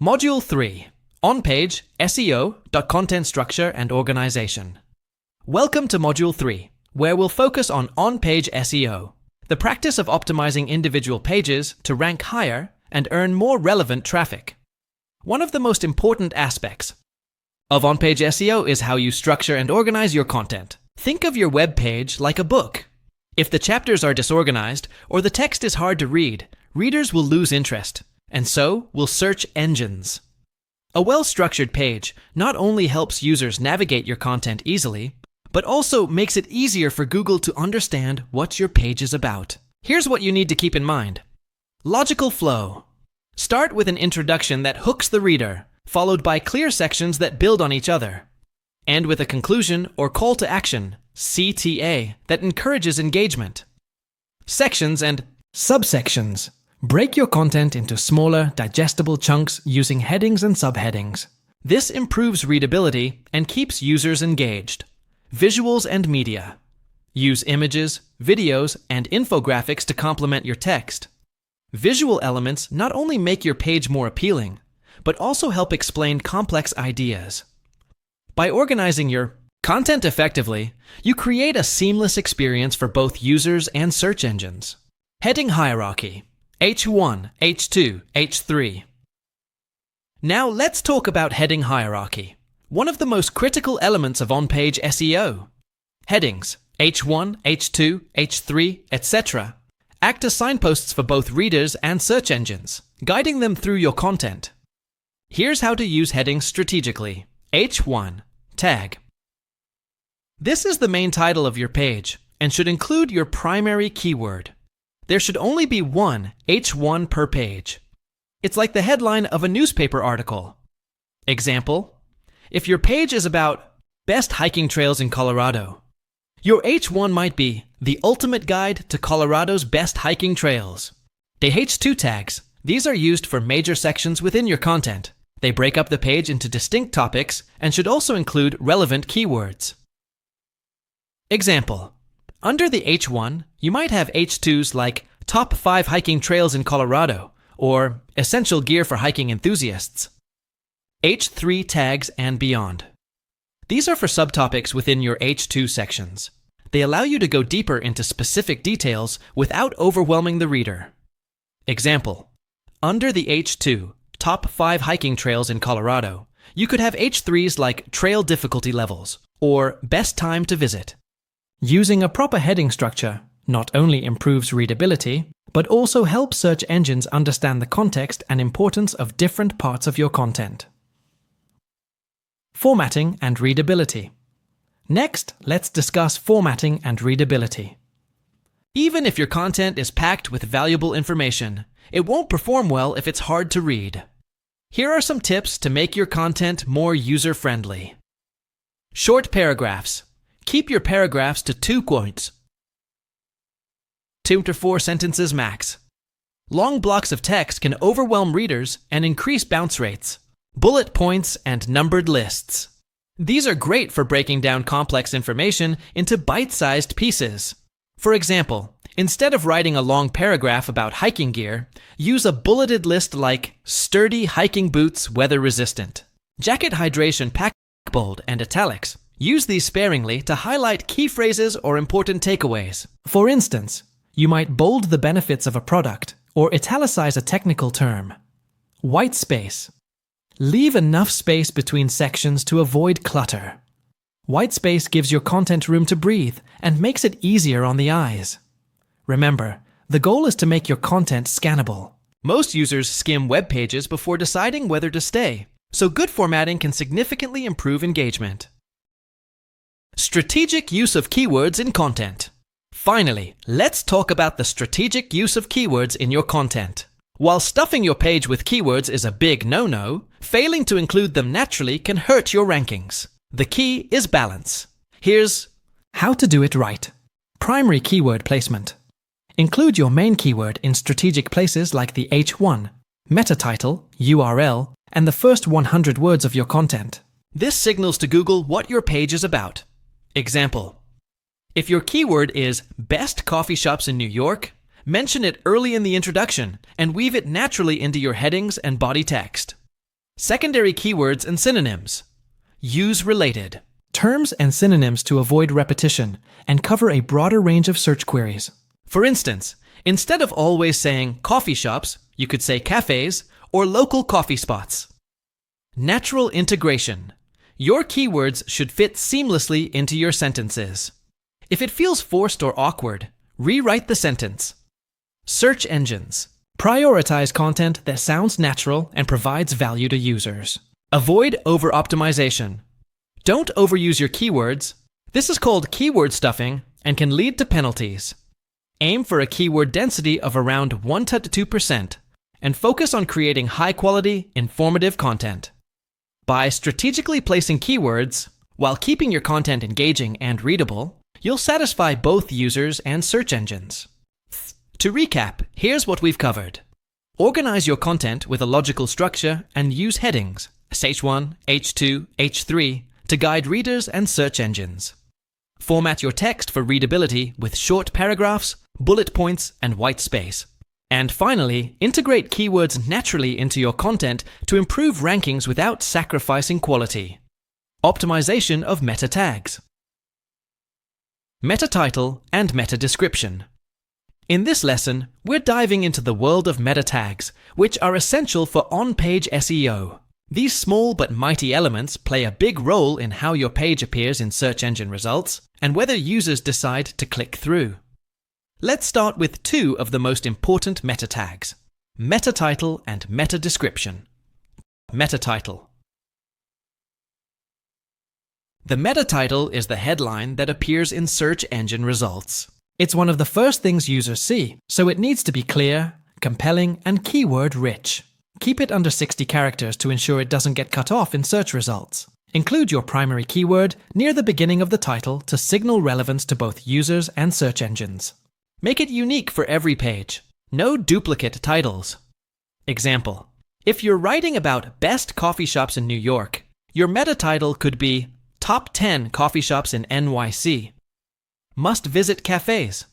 Module 3. On-Page SEO, Content Structure and Organization. Welcome to Module 3, where we'll focus on on-page SEO, the practice of optimizing individual pages to rank higher and earn more relevant traffic. One of the most important aspects of on-page SEO is how you structure and organize your content. Think of your web page like a book. If the chapters are disorganized or the text is hard to read, readers will lose interest, and so will search engines. A well-structured page not only helps users navigate your content easily, but also makes it easier for Google to understand what your page is about. Here's what you need to keep in mind. Logical flow. Start with an introduction that hooks the reader, followed by clear sections that build on each other. End with a conclusion or call to action, CTA, that encourages engagement. Sections and subsections. Break your content into smaller, digestible chunks using headings and subheadings. This improves readability and keeps users engaged. Visuals and media. Use images, videos, and infographics to complement your text. Visual elements not only make your page more appealing, but also help explain complex ideas. By organizing your content effectively, you create a seamless experience for both users and search engines. Heading hierarchy. H1, H2, H3. Now let's talk about heading hierarchy, one of the most critical elements of on-page SEO. Headings, H1, H2, H3, etc., act as signposts for both readers and search engines, guiding them through your content. Here's how to use headings strategically. H1, tag. This is the main title of your page and should include your primary keyword. There should only be one H1 per page. It's like the headline of a newspaper article. Example, if your page is about best hiking trails in Colorado, your H1 might be the ultimate guide to Colorado's best hiking trails. The H2 tags, these are used for major sections within your content. They break up the page into distinct topics and should also include relevant keywords. Example, under the H1, you might have H2s like Top 5 Hiking Trails in Colorado or Essential Gear for Hiking Enthusiasts. H3 tags and beyond. These are for subtopics within your H2 sections. They allow you to go deeper into specific details without overwhelming the reader. Example, under the H2, Top 5 Hiking Trails in Colorado, you could have H3s like Trail Difficulty Levels or Best Time to Visit. Using a proper heading structure not only improves readability, but also helps search engines understand the context and importance of different parts of your content. Formatting and readability. Next, let's discuss formatting and readability. Even if your content is packed with valuable information, it won't perform well if it's hard to read. Here are some tips to make your content more user-friendly. Short paragraphs. Keep your paragraphs to 2 points. 2 to 4 sentences max. Long blocks of text can overwhelm readers and increase bounce rates. Bullet points and numbered lists. These are great for breaking down complex information into bite-sized pieces. For example, instead of writing a long paragraph about hiking gear, use a bulleted list like Sturdy Hiking Boots Weather Resistant. Jacket hydration pack bold and italics. Use these sparingly to highlight key phrases or important takeaways. For instance, you might bold the benefits of a product or italicize a technical term. White space. Leave enough space between sections to avoid clutter. White space gives your content room to breathe and makes it easier on the eyes. Remember, the goal is to make your content scannable. Most users skim web pages before deciding whether to stay, so good formatting can significantly improve engagement. Strategic use of keywords in content. Finally, let's talk about the strategic use of keywords in your content. While stuffing your page with keywords is a big no-no, failing to include them naturally can hurt your rankings. The key is balance. Here's how to do it right. Primary keyword placement. Include your main keyword in strategic places like the H1, meta title, URL, and the first 100 words of your content. This signals to Google what your page is about. Example, if your keyword is best coffee shops in New York, mention it early in the introduction and weave it naturally into your headings and body text. Secondary keywords and synonyms. Use related terms and synonyms to avoid repetition and cover a broader range of search queries. For instance, instead of always saying coffee shops, you could say cafes or local coffee spots. Natural integration. Your keywords should fit seamlessly into your sentences. If it feels forced or awkward, rewrite the sentence. Search engines. Prioritize content that sounds natural and provides value to users. Avoid over-optimization. Don't overuse your keywords. This is called keyword stuffing and can lead to penalties. Aim for a keyword density of around 1 to 2% and focus on creating high-quality, informative content. By strategically placing keywords, while keeping your content engaging and readable, you'll satisfy both users and search engines. To recap, here's what we've covered. Organize your content with a logical structure and use headings, H1, H2, H3, to guide readers and search engines. Format your text for readability with short paragraphs, bullet points, and white space. And finally, integrate keywords naturally into your content to improve rankings without sacrificing quality. Optimization of meta tags. Meta title and meta description. In this lesson, we're diving into the world of meta tags, which are essential for on-page SEO. These small but mighty elements play a big role in how your page appears in search engine results and whether users decide to click through. Let's start with two of the most important meta tags: meta title and meta description. Meta title. The meta title is the headline that appears in search engine results. It's one of the first things users see, so it needs to be clear, compelling, and keyword rich. Keep it under 60 characters to ensure it doesn't get cut off in search results. Include your primary keyword near the beginning of the title to signal relevance to both users and search engines. Make it unique for every page. No duplicate titles. Example: if you're writing about best coffee shops in New York, your meta title could be Top 10 Coffee Shops in NYC. Must visit cafes.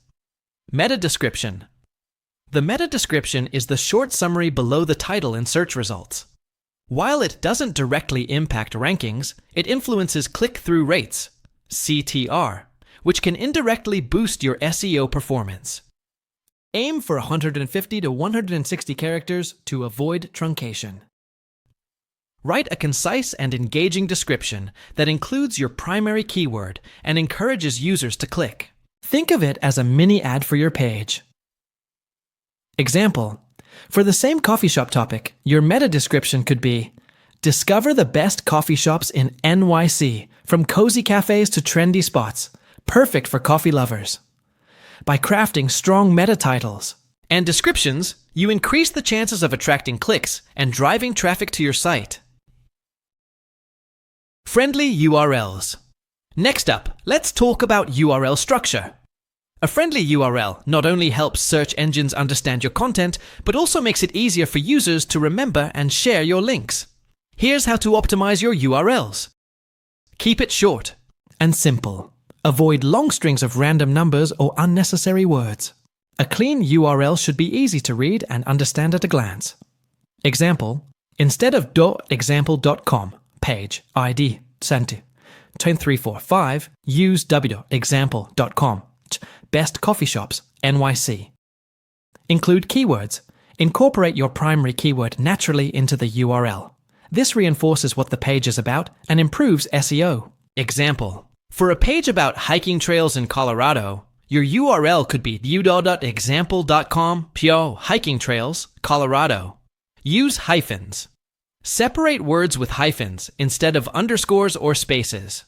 Meta description. The meta description is the short summary below the title in search results. While it doesn't directly impact rankings, it influences click-through rates, CTR, which can indirectly boost your SEO performance. Aim for 150 to 160 characters to avoid truncation. Write a concise and engaging description that includes your primary keyword and encourages users to click. Think of it as a mini ad for your page. Example: for the same coffee shop topic, your meta description could be Discover the best coffee shops in NYC, from cozy cafes to trendy spots. Perfect for coffee lovers. By crafting strong meta titles and descriptions, you increase the chances of attracting clicks and driving traffic to your site. Friendly URLs. Next up, let's talk about URL structure. A friendly URL not only helps search engines understand your content, but also makes it easier for users to remember and share your links. Here's how to optimize your URLs. Keep it short and simple. Avoid long strings of random numbers or unnecessary words. A clean URL should be easy to read and understand at a glance. Example: instead of .example.com, page ID center 10345, use w.example.com, best coffee shops, NYC. Include keywords. Incorporate your primary keyword naturally into the URL. This reinforces what the page is about and improves SEO. Example: for a page about hiking trails in Colorado, your URL could be u.example.com pure hiking trails, Colorado. Use hyphens. Separate words with hyphens instead of underscores or spaces.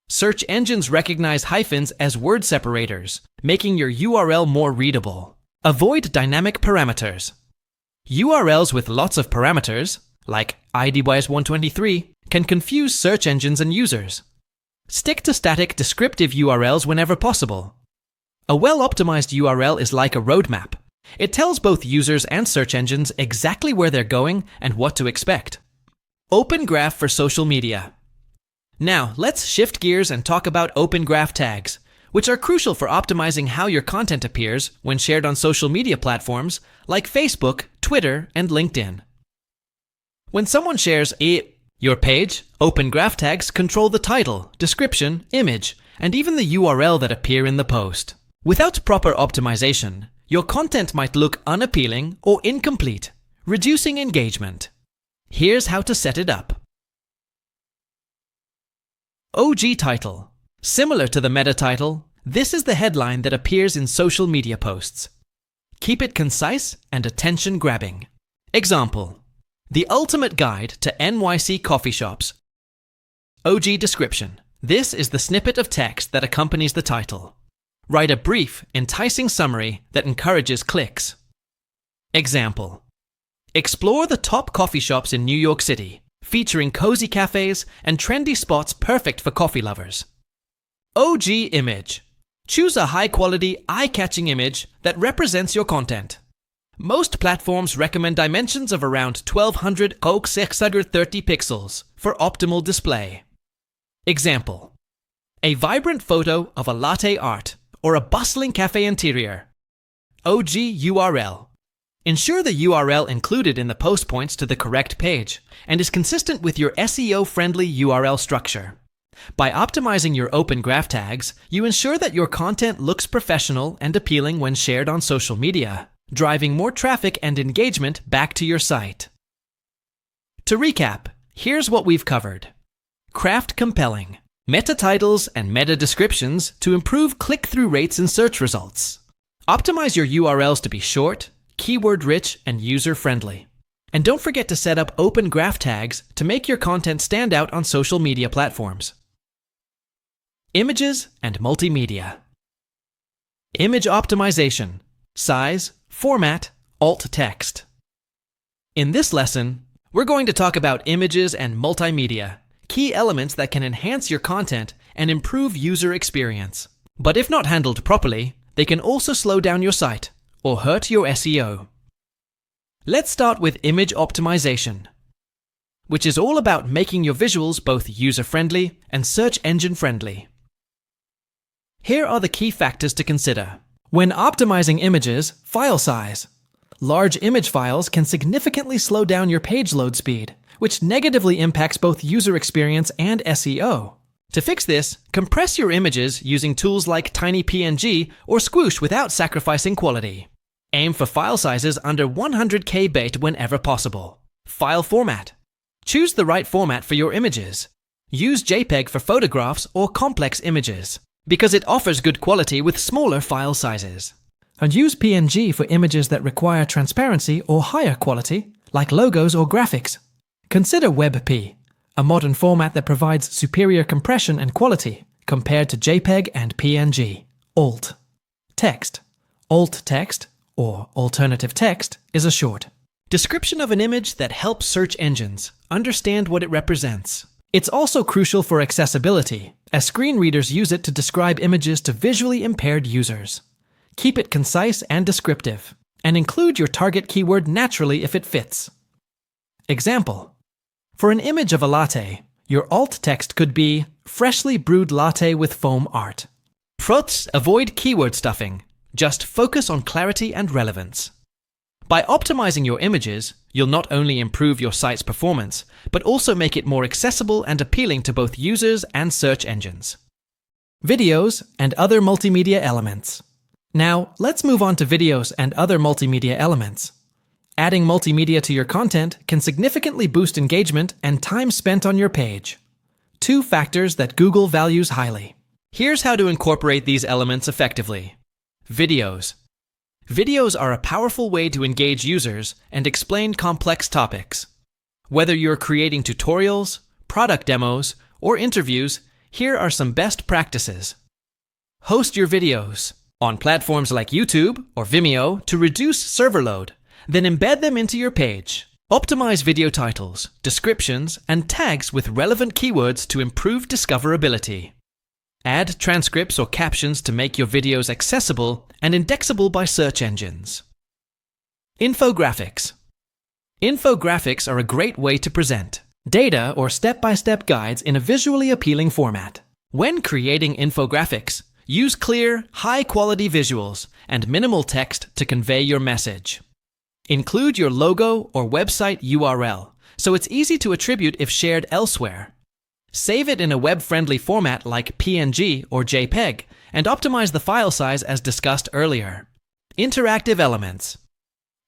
Search engines recognize hyphens as word separators, making your URL more readable. Avoid dynamic parameters. URLs with lots of parameters, like IDYS123, can confuse search engines and users. Stick to static descriptive URLs whenever possible. A well-optimized URL is like a roadmap. It tells both users and search engines exactly where they're going and what to expect. Open Graph for social media. Now, let's shift gears and talk about Open Graph tags, which are crucial for optimizing how your content appears when shared on social media platforms like Facebook, Twitter, and LinkedIn. When someone shares your page, open graph tags control the title, description, image, and even the URL that appear in the post. Without proper optimization, your content might look unappealing or incomplete, reducing engagement. Here's how to set it up. OG title. Similar to the meta title, this is the headline that appears in social media posts. Keep it concise and attention-grabbing. Example: The ultimate guide to NYC coffee shops. OG description. This is the snippet of text that accompanies the title. Write a brief, enticing summary that encourages clicks. Example: Explore the top coffee shops in New York City, featuring cozy cafes and trendy spots perfect for coffee lovers. OG image. Choose a high-quality, eye-catching image that represents your content. Most platforms recommend dimensions of around 1200x630 pixels for optimal display. Example: A vibrant photo of a latte art or a bustling cafe interior. OG URL. Ensure the URL included in the post points to the correct page and is consistent with your SEO-friendly URL structure. By optimizing your open graph tags, you ensure that your content looks professional and appealing when shared on social media, driving more traffic and engagement back to your site. To recap, here's what we've covered. Craft compelling meta titles and meta descriptions to improve click-through rates and search results. Optimize your URLs to be short, keyword-rich, and user-friendly. And don't forget to set up open graph tags to make your content stand out on social media platforms. Images and multimedia. Image optimization. Size, format, alt text. In this lesson, we're going to talk about images and multimedia, key elements that can enhance your content and improve user experience. But if not handled properly, they can also slow down your site or hurt your SEO. Let's start with image optimization, which is all about making your visuals both user-friendly and search engine-friendly. Here are the key factors to consider. When optimizing images, file size. Large image files can significantly slow down your page load speed, which negatively impacts both user experience and SEO. To fix this, compress your images using tools like TinyPNG or Squoosh without sacrificing quality. Aim for file sizes under 100 KB whenever possible. File format. Choose the right format for your images. Use JPEG for photographs or complex images, because it offers good quality with smaller file sizes. And use PNG for images that require transparency or higher quality, like logos or graphics. Consider WebP, a modern format that provides superior compression and quality compared to JPEG and PNG. Alt text. Alt text, or alternative text, is a short description of an image that helps search engines understand what it represents. It's also crucial for accessibility, as screen readers use it to describe images to visually impaired users. Keep it concise and descriptive, and include your target keyword naturally if it fits. Example: For an image of a latte, your alt text could be freshly brewed latte with foam art. Prots, avoid keyword stuffing. Just focus on clarity and relevance. By optimizing your images, you'll not only improve your site's performance, but also make it more accessible and appealing to both users and search engines. Videos and other multimedia elements. Now, let's move on to videos and other multimedia elements. Adding multimedia to your content can significantly boost engagement and time spent on your page. 2 factors that Google values highly. Here's how to incorporate these elements effectively. Videos. Videos are a powerful way to engage users and explain complex topics. Whether you're creating tutorials, product demos, or interviews, here are some best practices. Host your videos on platforms like YouTube or Vimeo to reduce server load, then embed them into your page. Optimize video titles, descriptions, and tags with relevant keywords to improve discoverability. Add transcripts or captions to make your videos accessible and indexable by search engines. Infographics. Infographics are a great way to present data or step-by-step guides in a visually appealing format. When creating infographics, use clear, high-quality visuals and minimal text to convey your message. Include your logo or website URL so it's easy to attribute if shared elsewhere. Save it in a web-friendly format like PNG or JPEG, and optimize the file size as discussed earlier. Interactive elements.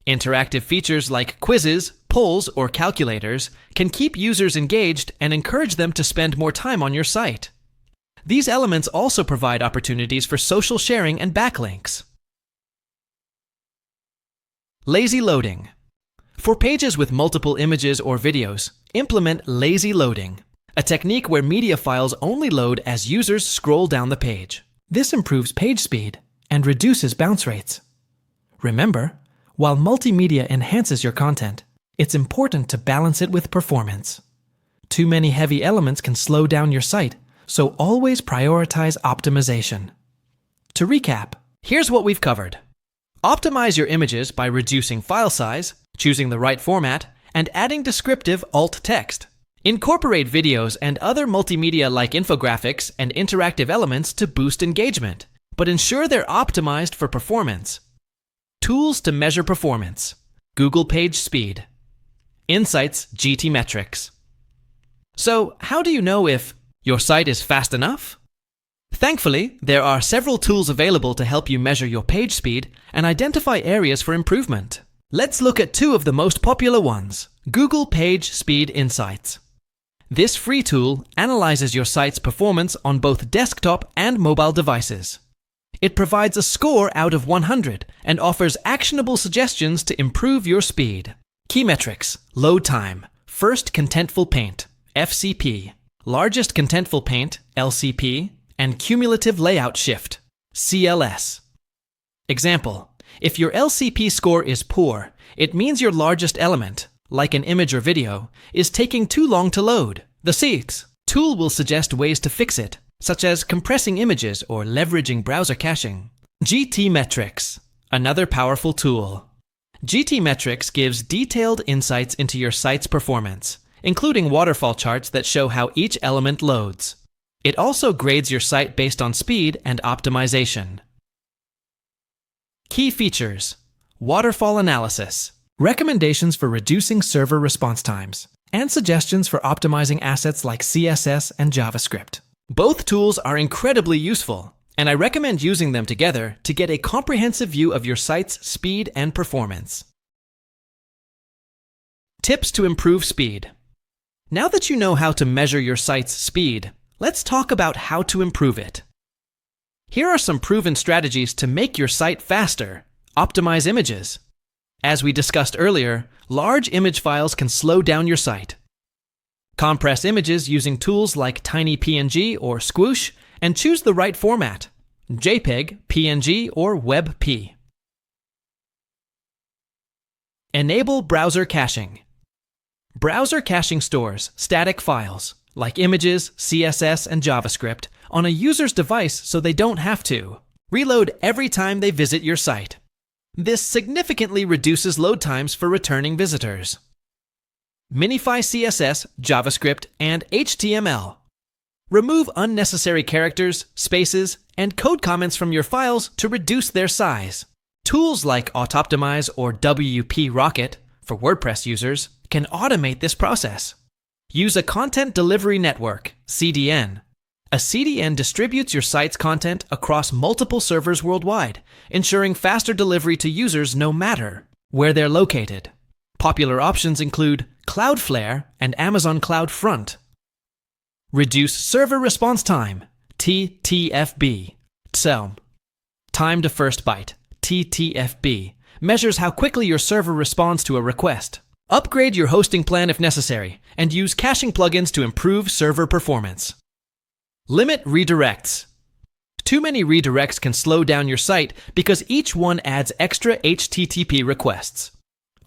Interactive features like quizzes, polls, or calculators can keep users engaged and encourage them to spend more time on your site. These elements also provide opportunities for social sharing and backlinks. Lazy loading. For pages with multiple images or videos, implement lazy loading, a technique where media files only load as users scroll down the page. This improves page speed and reduces bounce rates. Remember, while multimedia enhances your content, it's important to balance it with performance. Too many heavy elements can slow down your site, so always prioritize optimization. To recap, here's what we've covered. Optimize your images by reducing file size, choosing the right format, and adding descriptive alt text. Incorporate videos and other multimedia like infographics and interactive elements to boost engagement, but ensure they're optimized for performance. Tools to measure performance. Google Page Speed. Insights GT Metrics. So, how do you know if your site is fast enough? Thankfully, there are several tools available to help you measure your page speed and identify areas for improvement. Let's look at two of the most popular ones. Google Page Speed Insights. This free tool analyzes your site's performance on both desktop and mobile devices. It provides a score out of 100 and offers actionable suggestions to improve your speed. Key metrics: load time, first contentful paint, FCP, largest contentful paint, LCP, and cumulative layout shift, CLS. Example: if your LCP score is poor, it means your largest element, like an image or video, is taking too long to load. The CX tool will suggest ways to fix it, such as compressing images or leveraging browser caching. GT Metrics, another powerful tool. GT Metrics gives detailed insights into your site's performance, including waterfall charts that show how each element loads. It also grades your site based on speed and optimization. Key features: waterfall analysis, recommendations for reducing server response times, and suggestions for optimizing assets like CSS and JavaScript. Both tools are incredibly useful, and I recommend using them together to get a comprehensive view of your site's speed and performance. Tips to improve speed. Now that you know how to measure your site's speed, let's talk about how to improve it. Here are some proven strategies to make your site faster. Optimize images. As we discussed earlier, large image files can slow down your site. Compress images using tools like TinyPNG or Squoosh, and choose the right format: JPEG, PNG, or WebP. Enable browser caching. Browser caching stores static files, like images, CSS, and JavaScript, on a user's device so they don't have to reload every time they visit your site. This significantly reduces load times for returning visitors. Minify CSS, JavaScript, and HTML. Remove unnecessary characters, spaces, and code comments from your files to reduce their size. Tools like Autoptimize or WP Rocket, for WordPress users, can automate this process. Use a content delivery network, CDN. A CDN distributes your site's content across multiple servers worldwide, ensuring faster delivery to users no matter where they're located. Popular options include Cloudflare and Amazon CloudFront. Reduce server response time, TTFB. TSELM. Time to first byte, TTFB, measures how quickly your server responds to a request. Upgrade your hosting plan if necessary, and use caching plugins to improve server performance. Limit redirects. Too many redirects can slow down your site because each one adds extra HTTP requests.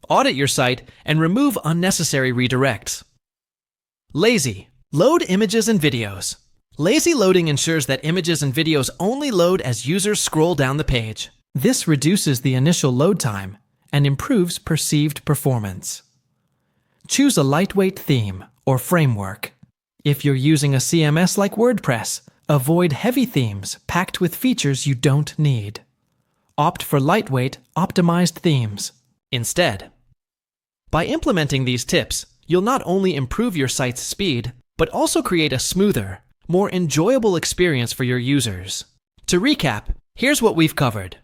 Audit your site and remove unnecessary redirects. Lazy. Load images and videos. Lazy loading ensures that images and videos only load as users scroll down the page. This reduces the initial load time and improves perceived performance. Choose a lightweight theme or framework. If you're using a CMS like WordPress, avoid heavy themes packed with features you don't need. Opt for lightweight, optimized themes instead. By implementing these tips, you'll not only improve your site's speed, but also create a smoother, more enjoyable experience for your users. To recap, here's what we've covered.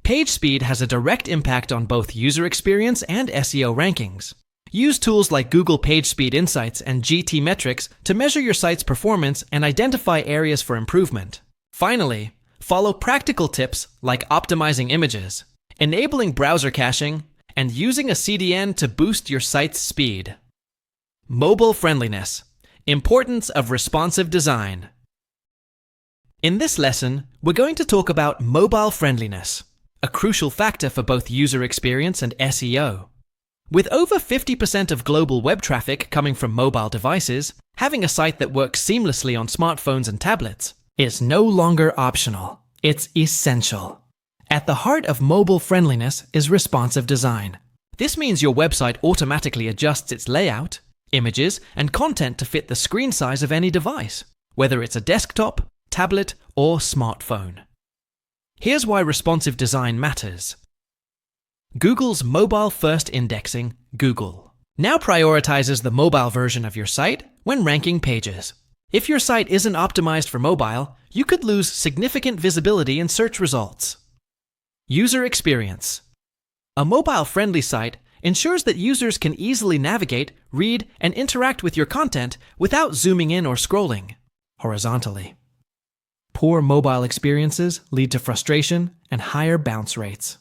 Page speed has a direct impact on both user experience and SEO rankings. Use tools like Google PageSpeed Insights and GT Metrics to measure your site's performance and identify areas for improvement. Finally, follow practical tips like optimizing images, enabling browser caching, and using a CDN to boost your site's speed. Mobile friendliness. Importance of responsive design. In this lesson, we're going to talk about mobile friendliness, a crucial factor for both user experience and SEO. With over 50% of global web traffic coming from mobile devices, having a site that works seamlessly on smartphones and tablets is no longer optional. It's essential. At the heart of mobile friendliness is responsive design. This means your website automatically adjusts its layout, images, and content to fit the screen size of any device, whether it's a desktop, tablet, or smartphone. Here's why responsive design matters. Google's mobile-first indexing, Google, now prioritizes the mobile version of your site when ranking pages. If your site isn't optimized for mobile, you could lose significant visibility in search results. User experience. A mobile-friendly site ensures that users can easily navigate, read, and interact with your content without zooming in or scrolling horizontally. Poor mobile experiences lead to frustration and higher bounce rates.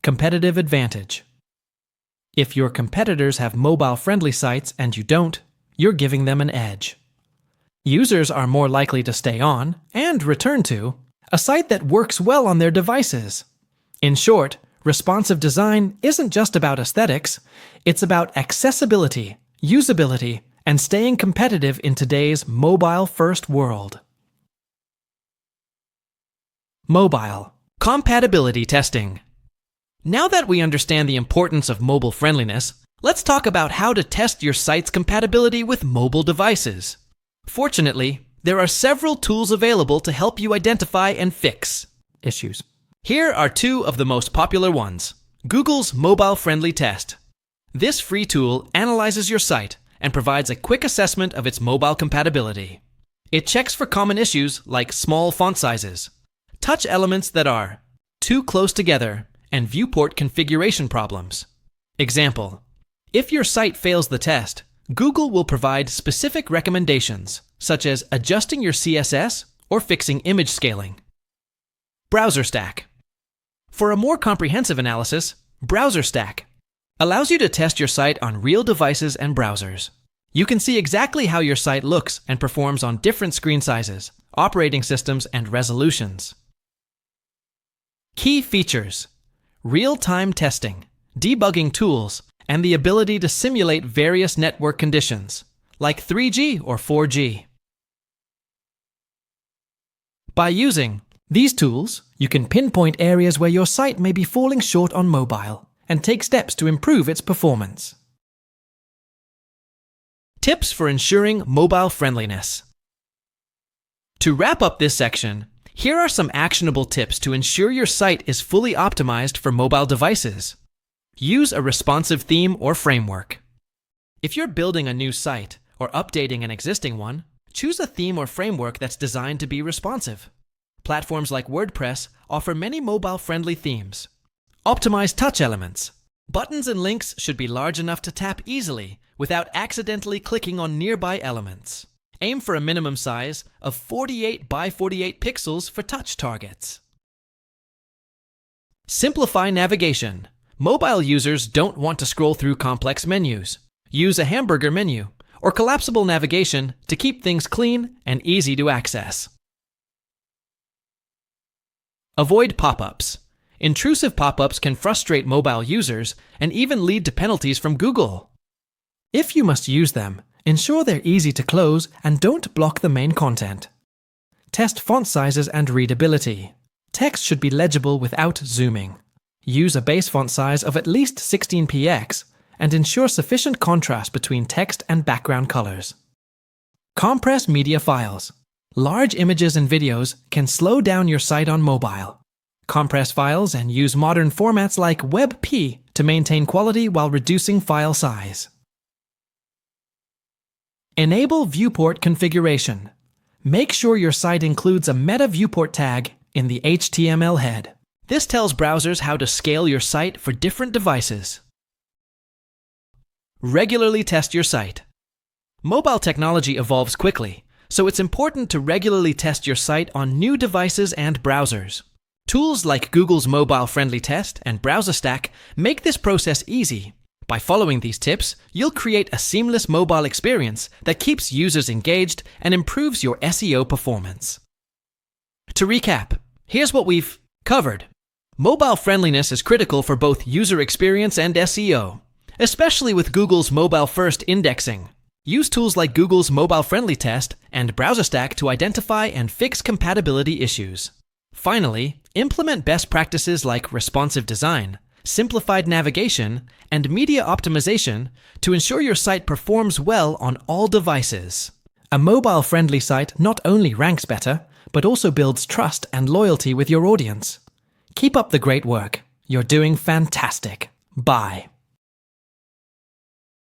Competitive advantage. If your competitors have mobile-friendly sites and you don't, you're giving them an edge. Users are more likely to stay on and return to a site that works well on their devices. In short, responsive design isn't just about aesthetics, it's about accessibility, usability, and staying competitive in today's mobile-first world. Mobile. Compatibility testing. Now that we understand the importance of mobile friendliness, let's talk about how to test your site's compatibility with mobile devices. Fortunately, there are several tools available to help you identify and fix issues. Here are two of the most popular ones. Google's Mobile Friendly Test. This free tool analyzes your site and provides a quick assessment of its mobile compatibility. It checks for common issues like small font sizes, touch elements that are too close together, and viewport configuration problems. Example: if your site fails the test, Google will provide specific recommendations, such as adjusting your CSS or fixing image scaling. Browser Stack. For a more comprehensive analysis, Browser Stack allows you to test your site on real devices and browsers. You can see exactly how your site looks and performs on different screen sizes, operating systems, and resolutions. Key features: real-time testing, debugging tools, and the ability to simulate various network conditions, like 3G or 4G. By using these tools, you can pinpoint areas where your site may be falling short on mobile and take steps to improve its performance. Tips for ensuring mobile friendliness. To wrap up this section, here are some actionable tips to ensure your site is fully optimized for mobile devices. Use a responsive theme or framework. If you're building a new site or updating an existing one, choose a theme or framework that's designed to be responsive. Platforms like WordPress offer many mobile-friendly themes. Optimize touch elements. Buttons and links should be large enough to tap easily without accidentally clicking on nearby elements. Aim for a minimum size of 48 by 48 pixels for touch targets. Simplify navigation. Mobile users don't want to scroll through complex menus. Use a hamburger menu or collapsible navigation to keep things clean and easy to access. Avoid pop-ups. Intrusive pop-ups can frustrate mobile users and even lead to penalties from Google. If you must use them, ensure they're easy to close and don't block the main content. Test font sizes and readability. Text should be legible without zooming. Use a base font size of at least 16px and ensure sufficient contrast between text and background colors. Compress media files. Large images and videos can slow down your site on mobile. Compress files and use modern formats like WebP to maintain quality while reducing file size. Enable viewport configuration. Make sure your site includes a meta viewport tag in the HTML head. This tells browsers how to scale your site for different devices. Regularly test your site. Mobile technology evolves quickly, so it's important to regularly test your site on new devices and browsers. Tools like Google's mobile-friendly test and BrowserStack make this process easy. By following these tips, you'll create a seamless mobile experience that keeps users engaged and improves your SEO performance. To recap, here's what we've covered. Mobile friendliness is critical for both user experience and SEO, especially with Google's mobile-first indexing. Use tools like Google's mobile-friendly test and BrowserStack to identify and fix compatibility issues. Finally, implement best practices like responsive design, simplified navigation, and media optimization to ensure your site performs well on all devices. A mobile-friendly site not only ranks better, but also builds trust and loyalty with your audience. Keep up the great work. You're doing fantastic. Bye.